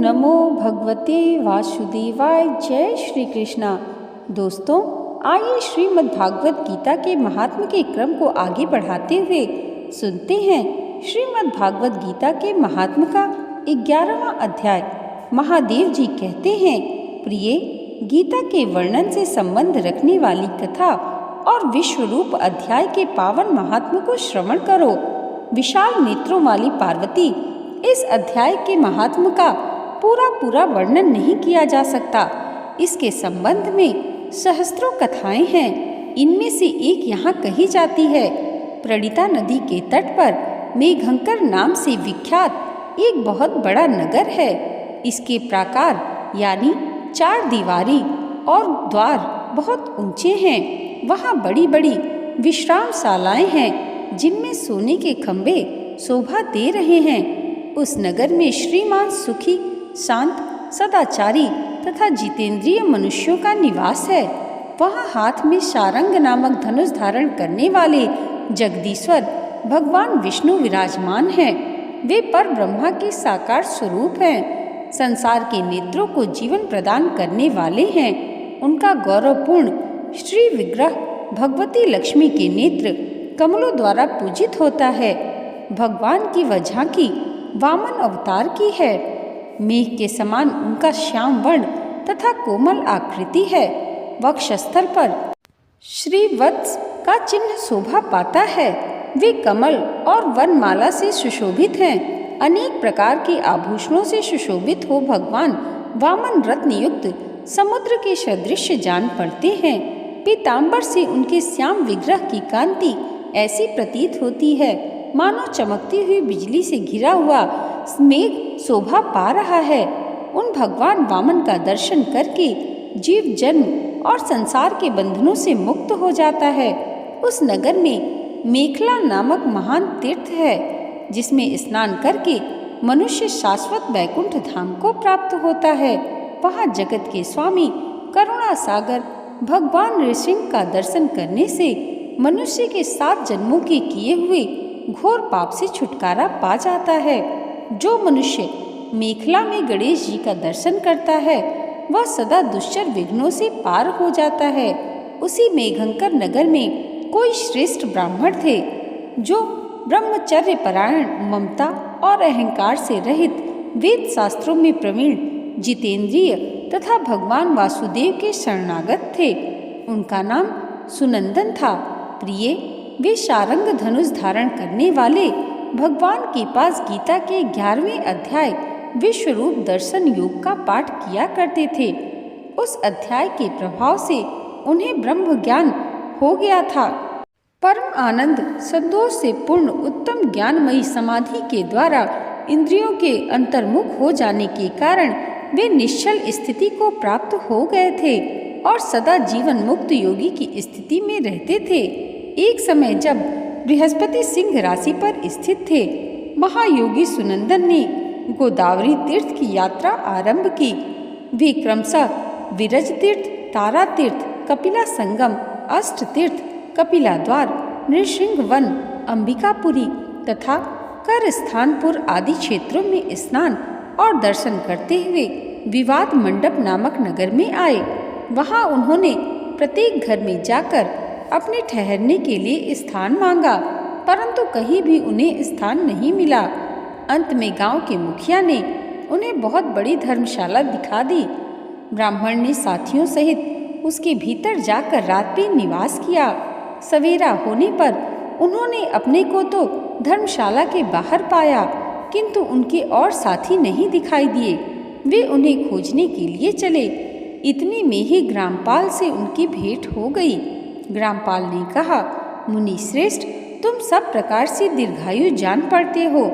नमो भगवते वासुदेवाय। जय श्री कृष्णा। दोस्तों, आइए श्रीमद् भागवत गीता के महात्म्य के क्रम को आगे बढ़ाते हुए सुनते हैं श्रीमद् भागवत गीता के महात्म्य का 11वां अध्याय। महादेव जी कहते हैं, प्रिय, गीता के वर्णन से संबंध रखने वाली कथा और विश्वरूप अध्याय के पावन महात्म्य को श्रवण करो। विशाल नेत्रों वाली पार्वती, इस अध्याय के महात्म्य का पूरा वर्णन नहीं किया जा सकता। इसके संबंध में सहस्त्रों कथाएं हैं। इनमें से एक यहाँ कही जाती है। प्रणिता नदी के तट पर मेघंकर नाम से विख्यात एक बहुत बड़ा नगर है। इसके प्राकार यानी 4 दीवारी और द्वार बहुत ऊंचे हैं। वहाँ बड़ी बड़ी विश्रामशालाएं हैं जिनमें सोने के खंभे शोभा दे रहे हैं। उस नगर में श्रीमान सुखी, शांत, सदाचारी तथा जितेंद्रिय मनुष्यों का निवास है। वहाँ हाथ में शारंग नामक धनुष धारण करने वाले जगदीश्वर भगवान विष्णु विराजमान हैं। वे पर ब्रह्मा के साकार स्वरूप हैं। संसार के नेत्रों को जीवन प्रदान करने वाले हैं। उनका गौरवपूर्ण श्री विग्रह भगवती लक्ष्मी के नेत्र कमलों द्वारा पूजित होता है। भगवान की वह झांकी वामन अवतार की है। मेघ के समान उनका श्याम वर्ण तथा कोमल आकृति है। वक्षस्थल पर श्रीवत्स का चिन्ह शोभा पाता है। वे कमल और वनमाला से सुशोभित हैं। अनेक प्रकार के आभूषणों से सुशोभित हो भगवान वामन रत्न युक्त समुद्र के सदृश जान पड़ते हैं। पीतांबर से उनके श्याम विग्रह की कांति ऐसी प्रतीत होती है मानो चमकती हुई बिजली से घिरा हुआ मेघ शोभा पा रहा है। उन भगवान वामन का दर्शन करके जीव जन्म और संसार के बंधनों से मुक्त हो जाता है। उस नगर में मेखला नामक महान तीर्थ है जिसमें स्नान करके मनुष्य शाश्वत वैकुंठ धाम को प्राप्त होता है। वहाँ जगत के स्वामी करुणा सागर भगवान नृसिंह का दर्शन करने से मनुष्य के 7 जन्मों के किए हुए घोर पाप से छुटकारा पा जाता है। जो मनुष्य मेखला में गणेश जी का दर्शन करता है वह सदा दुष्चर विघ्नों से पार हो जाता है। उसी मेघंकर नगर में कोई श्रेष्ठ ब्राह्मण थे जो ब्रह्मचर्य परायण, ममता और अहंकार से रहित, वेद शास्त्रों में प्रवीण, जितेंद्रिय तथा भगवान वासुदेव के शरणागत थे। उनका नाम सुनंदन था। प्रिय, वे शारंग धनुष धारण करने वाले भगवान के पास गीता के 11वें अध्याय विश्वरूप दर्शन योग का पाठ किया करते थे। उस अध्याय के प्रभाव से उन्हें ब्रह्म ज्ञान हो गया था। परम आनंद संतोष से पूर्ण उत्तम ज्ञानमयी समाधि के द्वारा इंद्रियों के अंतर्मुख हो जाने के कारण वे निश्चल स्थिति को प्राप्त हो गए थे और सदा जीवन मुक्त योगी की स्थिति में रहते थे। एक समय जब बृहस्पति सिंह राशि पर स्थित थे, महायोगी सुनंदन ने गोदावरी तीर्थ की यात्रा आरंभ की। वे क्रमशः विरज तीर्थ, तारा तीर्थ, कपिला संगम, अष्ट तीर्थ, कपिला द्वार, नृसिंह वन, अंबिकापुरी तथा कर स्थानपुर आदि क्षेत्रों में स्नान और दर्शन करते हुए विवाद मंडप नामक नगर में आए। वहां उन्होंने प्रत्येक घर में जाकर अपने ठहरने के लिए स्थान मांगा, परंतु कहीं भी उन्हें स्थान नहीं मिला। अंत में गांव के मुखिया ने उन्हें बहुत बड़ी धर्मशाला दिखा दी। ब्राह्मण ने साथियों सहित उसके भीतर जाकर रात में निवास किया। सवेरा होने पर उन्होंने अपने को तो धर्मशाला के बाहर पाया, किंतु उनके और साथी नहीं दिखाई दिए। वे उन्हें खोजने के लिए चले। इतने में ही ग्रामपाल से उनकी भेंट हो गई। ग्रामपाल ने कहा, मुनि श्रेष्ठ, तुम सब प्रकार से दीर्घायु जान पड़ते हो।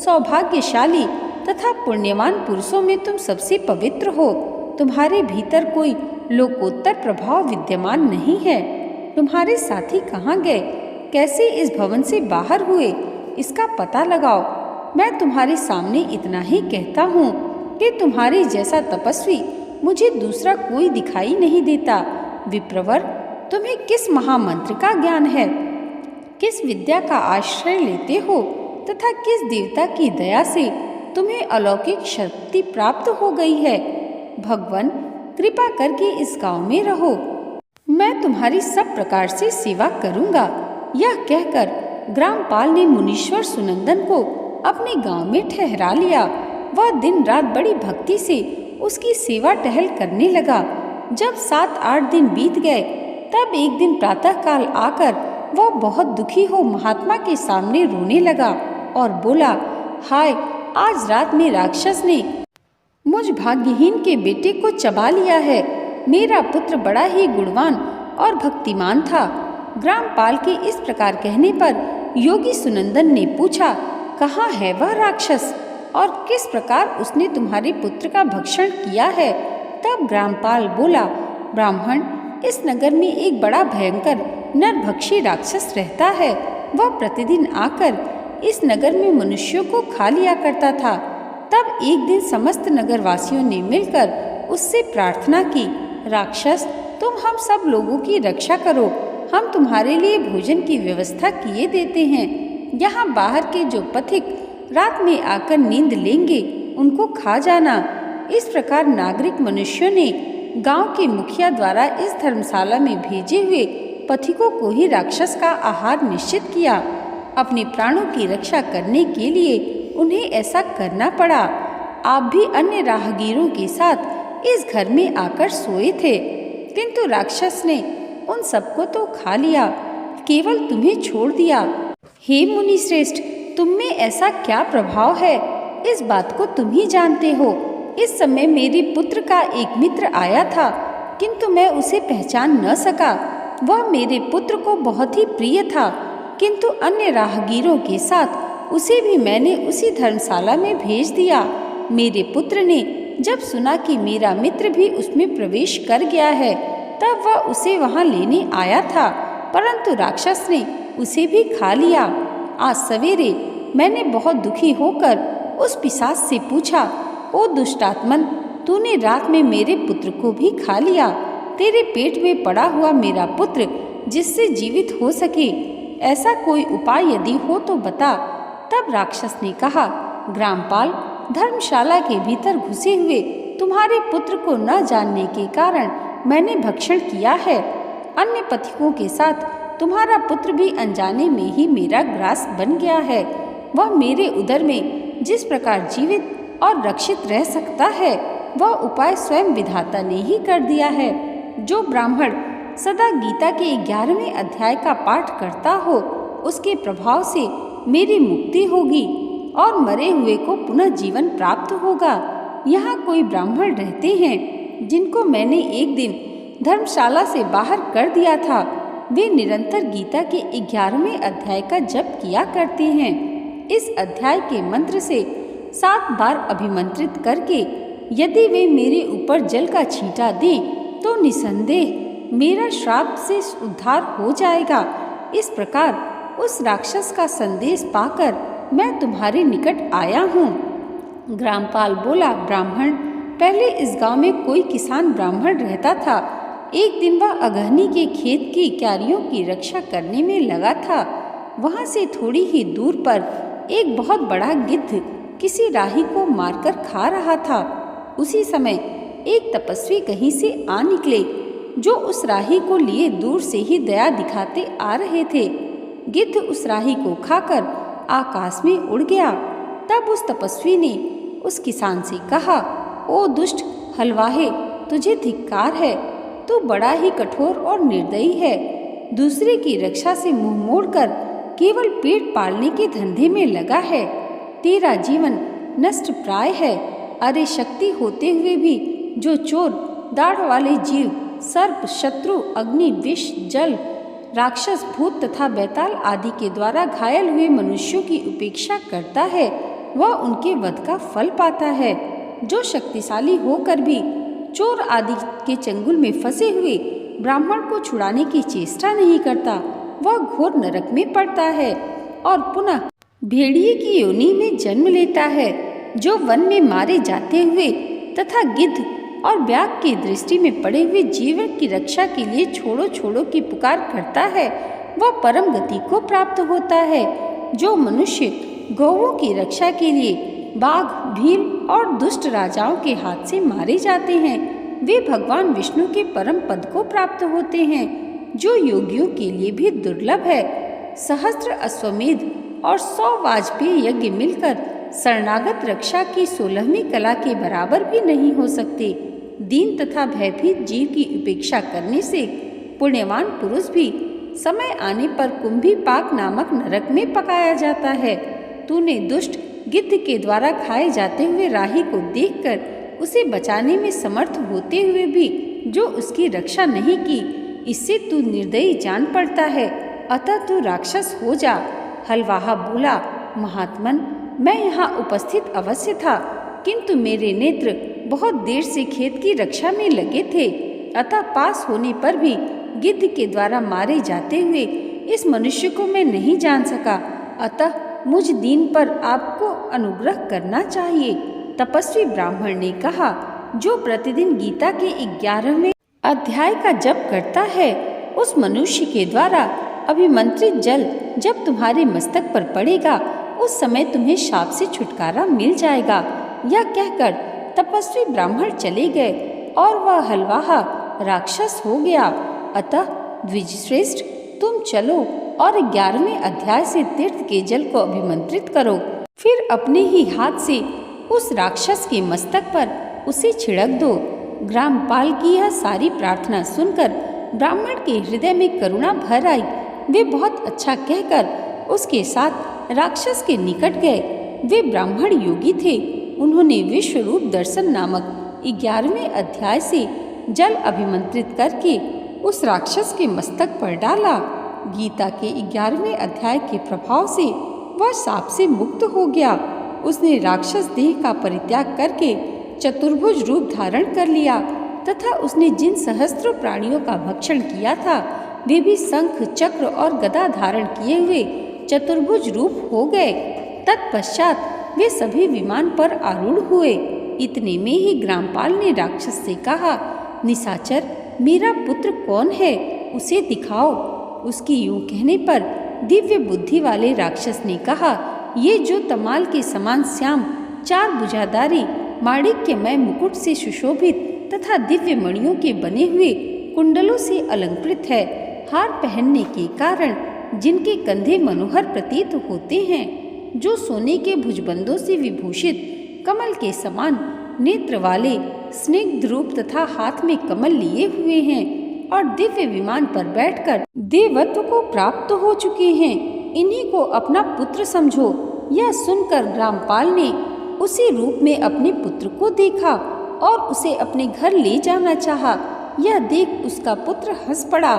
सौभाग्यशाली तथा पुण्यवान पुरुषों में तुम सबसे पवित्र हो। तुम्हारे भीतर कोई लोकोत्तर प्रभाव विद्यमान नहीं है। तुम्हारे साथी कहाँ गए, कैसे इस भवन से बाहर हुए, इसका पता लगाओ। मैं तुम्हारे सामने इतना ही कहता हूँ कि तुम्हारे जैसा तपस्वी मुझे दूसरा कोई दिखाई नहीं देता। विप्रवर, तुम्हें किस महामंत्र का ज्ञान है, किस विद्या का आश्रय लेते हो तथा किस देवता की दया से तुम्हें अलौकिक शक्ति प्राप्त हो गई है। भगवान कृपा करके इस गांव में रहो, मैं तुम्हारी सब प्रकार से सेवा करूंगा। यह कहकर ग्रामपाल ने मुनीश्वर सुनंदन को अपने गांव में ठहरा लिया। वह दिन रात बड़ी भक्ति से उसकी सेवा टहल करने लगा। जब 7-8 दिन बीत गए तब एक दिन प्रातःकाल आकर वह बहुत दुखी हो महात्मा के सामने रोने लगा और बोला, हाय, आज रात में राक्षस ने मुझ भाग्यहीन के बेटे को चबा लिया है। मेरा पुत्र बड़ा ही गुणवान और भक्तिमान था। ग्रामपाल के इस प्रकार कहने पर योगी सुनंदन ने पूछा, कहाँ है वह राक्षस और किस प्रकार उसने तुम्हारे पुत्र का भक्षण किया है? तब ग्रामपाल बोला, ब्राह्मण, इस नगर में एक बड़ा भयंकर नरभक्षी राक्षस रहता है। वह प्रतिदिन आकर इस नगर में मनुष्यों को खा लिया करता था। तब एक दिन समस्त नगरवासियों ने मिलकर उससे प्रार्थना की, राक्षस, तुम हम सब लोगों की रक्षा करो, हम तुम्हारे लिए भोजन की व्यवस्था किए देते हैं। यहाँ बाहर के जो पथिक रात में आकर नींद लेंगे उनको खा जाना। इस प्रकार नागरिक मनुष्यों ने गांव के मुखिया द्वारा इस धर्मशाला में भेजे हुए पथिकों को ही राक्षस का आहार निश्चित किया। अपने प्राणों की रक्षा करने के लिए उन्हें ऐसा करना पड़ा। आप भी अन्य राहगीरों के साथ इस घर में आकर सोए थे, किंतु राक्षस ने उन सबको तो खा लिया, केवल तुम्हें छोड़ दिया। हे मुनि श्रेष्ठ, तुम में ऐसा क्या प्रभाव है, इस बात को तुम ही जानते हो। इस समय मेरे पुत्र का एक मित्र आया था, किंतु मैं उसे पहचान न सका। वह मेरे पुत्र को बहुत ही प्रिय था, किंतु अन्य राहगीरों के साथ उसे भी मैंने उसी धर्मशाला में भेज दिया। मेरे पुत्र ने जब सुना कि मेरा मित्र भी उसमें प्रवेश कर गया है, तब वह उसे वहां लेने आया था, परंतु राक्षस ने उसे भी खा लिया। आज सवेरे मैंने बहुत दुखी होकर उस पिशाच से पूछा, ओ दुष्टात्मन, तूने रात में मेरे पुत्र को भी खा लिया। तेरे पेट में पड़ा हुआ मेरा पुत्र जिससे जीवित हो सके, ऐसा कोई उपाय यदि हो तो बता। तब राक्षस ने कहा, ग्रामपाल, धर्मशाला के भीतर घुसे हुए तुम्हारे पुत्र को न जानने के कारण मैंने भक्षण किया है। अन्य पथिकों के साथ तुम्हारा पुत्र भी अनजाने में ही मेरा ग्रास बन गया है। वह मेरे उदर में जिस प्रकार जीवित और रक्षित रह सकता है, वह उपाय स्वयं विधाता ने ही कर दिया है। जो ब्राह्मण सदा गीता के 11वें अध्याय का पाठ करता हो, उसके प्रभाव से मेरी मुक्ति होगी और मरे हुए को पुनः जीवन प्राप्त होगा। यहाँ कोई ब्राह्मण रहते हैं जिनको मैंने एक दिन धर्मशाला से बाहर कर दिया था। वे निरंतर गीता के 11वें अध्याय का जप किया करते हैं। इस अध्याय के मंत्र से 7 बार अभिमंत्रित करके यदि वे मेरे ऊपर जल का छींटा दें तो निसंदेह मेरा श्राप से उद्धार हो जाएगा। इस प्रकार उस राक्षस का संदेश पाकर मैं तुम्हारे निकट आया हूँ। ग्रामपाल बोला, ब्राह्मण, पहले इस गांव में कोई किसान ब्राह्मण रहता था। एक दिन वह अगहनी के खेत की क्यारियों की रक्षा करने में लगा था। वहां से थोड़ी ही दूर पर एक बहुत बड़ा गिद्ध किसी राही को मारकर खा रहा था। उसी समय एक तपस्वी कहीं से आ निकले, जो उस राही को लिए दूर से ही दया दिखाते आ रहे थे। गिद्ध उस राही को खाकर आकाश में उड़ गया। तब उस तपस्वी ने उस किसान से कहा, ओ दुष्ट हलवाहे, तुझे धिक्कार है, तू बड़ा ही कठोर और निर्दयी है। दूसरे की रक्षा से मुंह मोड़कर केवल पेट पालने के धंधे में लगा है। तेरा जीवन नष्ट प्राय है। अरे शक्ति होते हुए भी जो चोर, दाढ़ वाले जीव, सर्प, शत्रु, अग्नि, विष, जल, राक्षस, भूत तथा बैताल आदि के द्वारा घायल हुए मनुष्यों की उपेक्षा करता है, वह उनके वध का फल पाता है। जो शक्तिशाली होकर भी चोर आदि के चंगुल में फंसे हुए ब्राह्मण को छुड़ाने की चेष्टा नहीं करता, वह घोर नरक में पड़ता है और पुनः भेड़िए की योनि में जन्म लेता है। जो वन में मारे जाते हुए तथा गिद्ध और व्याघ्र की दृष्टि में पड़े हुए जीवन की रक्षा के लिए छोड़ो छोड़ो की पुकार करता है, वह परम गति को प्राप्त होता है। जो मनुष्य गौओं की रक्षा के लिए बाघ, भील और दुष्ट राजाओं के हाथ से मारे जाते हैं, वे भगवान विष्णु के परम पद को प्राप्त होते हैं, जो योगियों के लिए भी दुर्लभ है। सहस्त्र अश्वमेध और 100 वाजपेयी यज्ञ मिलकर शरणागत रक्षा की 16वीं कला के बराबर भी नहीं हो सकते। दीन तथा भयभीत जीव की उपेक्षा करने से पुण्यवान पुरुष भी समय आने पर कुंभीपाक नामक नरक में पकाया जाता है। तूने दुष्ट गिद्ध के द्वारा खाए जाते हुए राही को देखकर उसे बचाने में समर्थ होते हुए भी जो उसकी रक्षा नहीं की, इससे तू निर्दयी जान पड़ता है, अतः तू राक्षस हो जा। हलवाहा बोला, महात्मन, मैं यहाँ उपस्थित अवश्य था, किंतु मेरे नेत्र बहुत देर से खेत की रक्षा में लगे थे, अतः पास होने पर भी गिद्ध के द्वारा मारे जाते हुए इस मनुष्य को मैं नहीं जान सका, अतः मुझ दीन पर आपको अनुग्रह करना चाहिए। तपस्वी ब्राह्मण ने कहा, जो प्रतिदिन गीता के 11वें अध्याय का जप करता है, उस मनुष्य के द्वारा अभिमंत्रित जल जब तुम्हारे मस्तक पर पड़ेगा, उस समय तुम्हें शाप से छुटकारा मिल जाएगा। यह कहकर तपस्वी ब्राह्मण चले गए और वह हलवाहा राक्षस हो गया। अतः द्विजश्रेष्ठ, तुम चलो और 11वें अध्याय से तीर्थ के जल को अभिमंत्रित करो, फिर अपने ही हाथ से उस राक्षस के मस्तक पर उसे छिड़क दो। ग्रामपाल की यह सारी प्रार्थना सुनकर ब्राह्मण के हृदय में करुणा भर आई। वे बहुत अच्छा कहकर उसके साथ राक्षस के निकट गए। वे ब्राह्मण योगी थे। उन्होंने विश्वरूप दर्शन नामक 11वें अध्याय से जल अभिमंत्रित करके उस राक्षस के मस्तक पर डाला। गीता के 11वें अध्याय के प्रभाव से वह शाप से मुक्त हो गया। उसने राक्षस देह का परित्याग करके चतुर्भुज रूप धारण कर लिया तथा उसने जिन सहस्त्रों प्राणियों का भक्षण किया था, वे भी शंख, चक्र और गदा धारण किए हुए चतुर्भुज रूप हो गए। तत्पश्चात वे सभी विमान पर आरूढ़ हुए। इतने में ही ग्रामपाल ने राक्षस से कहा, निशाचर, मेरा पुत्र कौन है, उसे दिखाओ। उसकी यूं कहने पर दिव्य बुद्धि वाले राक्षस ने कहा, ये जो तमाल के समान श्याम 4 भुजाधारी माणिक्यमय मुकुट से सुशोभित तथा दिव्य मणियों के बने हुए कुंडलों से अलंकृत है, हार पहनने के कारण जिनके कंधे मनोहर प्रतीत होते हैं, जो सोने के भुजबंदों से विभूषित कमल के समान नेत्र वाले स्निग्ध रूप तथा हाथ में कमल लिए हुए हैं और दिव्य विमान पर बैठकर देवत्व को प्राप्त हो चुके हैं, इन्हीं को अपना पुत्र समझो। यह सुनकर ग्रामपाल ने उसी रूप में अपने पुत्र को देखा और उसे अपने घर ले जाना चाहा। यह देख उसका पुत्र हंस पड़ा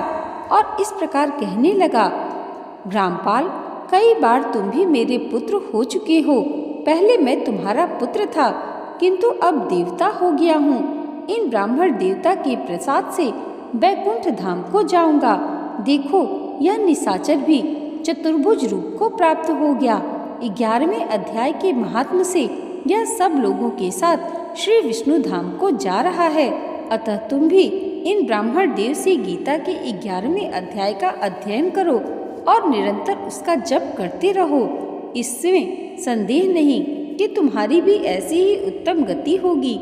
और इस प्रकार कहने लगा, ग्रामपाल, कई बार तुम भी मेरे पुत्र हो चुके हो। पहले मैं तुम्हारा पुत्र था, किंतु अब देवता हो गया हूँ। इन ब्राह्मण देवता के प्रसाद से बैकुंठ धाम को जाऊंगा। देखो, यह निशाचर भी चतुर्भुज रूप को प्राप्त हो गया। 11वें अध्याय के महात्म से यह सब लोगों के साथ श्री विष्णु धाम को जा रहा है। अतः तुम भी इन ब्राह्मण देव से गीता के 11वें अध्याय का अध्ययन करो और निरंतर उसका जप करते रहो। इसमें संदेह नहीं कि तुम्हारी भी ऐसी ही उत्तम गति होगी।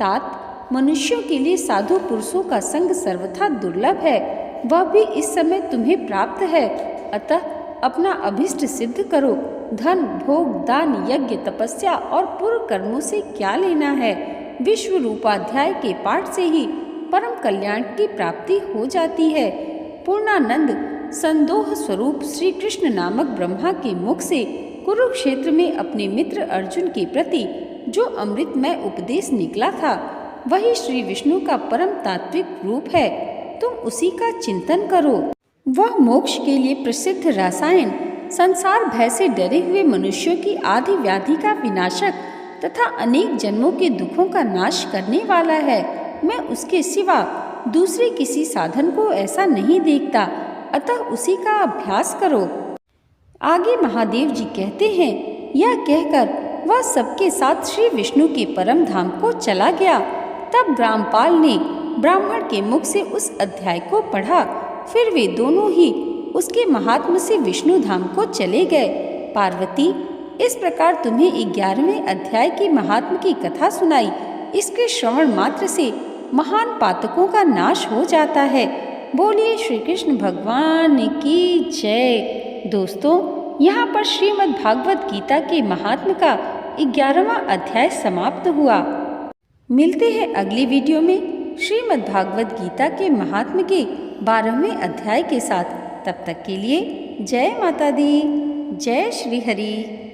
तात, मनुष्यों के लिए साधु पुरुषों का संग सर्वथा दुर्लभ है, वह भी इस समय तुम्हें प्राप्त है। अतः अपना अभिष्ट सिद्ध करो। धन, भोग, दान, यज्ञ, तपस्या और पूर्व कर्मों से क्या लेना है। विश्व रूपाध्याय के पाठ से ही परम कल्याण की प्राप्ति हो जाती है। पूर्णानंद संदोह स्वरूप श्री कृष्ण नामक ब्रह्मा के मुख से कुरुक्षेत्र में अपने मित्र अर्जुन के प्रति जो अमृतमय उपदेश निकला था, वही श्री विष्णु का परम तात्विक रूप है। तुम उसी का चिंतन करो। वह मोक्ष के लिए प्रसिद्ध रसायन, संसार भय से डरे हुए मनुष्यों की आदि व्याधि का विनाशक तथा अनेक जन्मों के दुखों का नाश करने वाला है। मैं उसके सिवा दूसरे किसी साधन को ऐसा नहीं देखता, अतः उसी का अभ्यास करो। आगे महादेव जी कहते हैं, यह कहकर वह सबके साथ श्री विष्णु के परम धाम को चला गया। तब ग्रामपाल ने ब्राह्मण के मुख से उस अध्याय को पढ़ा। फिर वे दोनों ही उसके महात्म से विष्णु धाम को चले गए। पार्वती, इस प्रकार तुम्हें 11वें अध्याय की महात्म की कथा सुनाई। इसके श्रवण मात्र से महान पातकों का नाश हो जाता है। बोलिए श्री कृष्ण भगवान की जय। दोस्तों, यहाँ पर श्रीमद् भागवत गीता के महात्म का 11वां अध्याय समाप्त हुआ। मिलते हैं अगली वीडियो में श्रीमद् भागवत गीता के महात्म के 12वें अध्याय के साथ। तब तक के लिए जय माता दी, जय श्री हरि।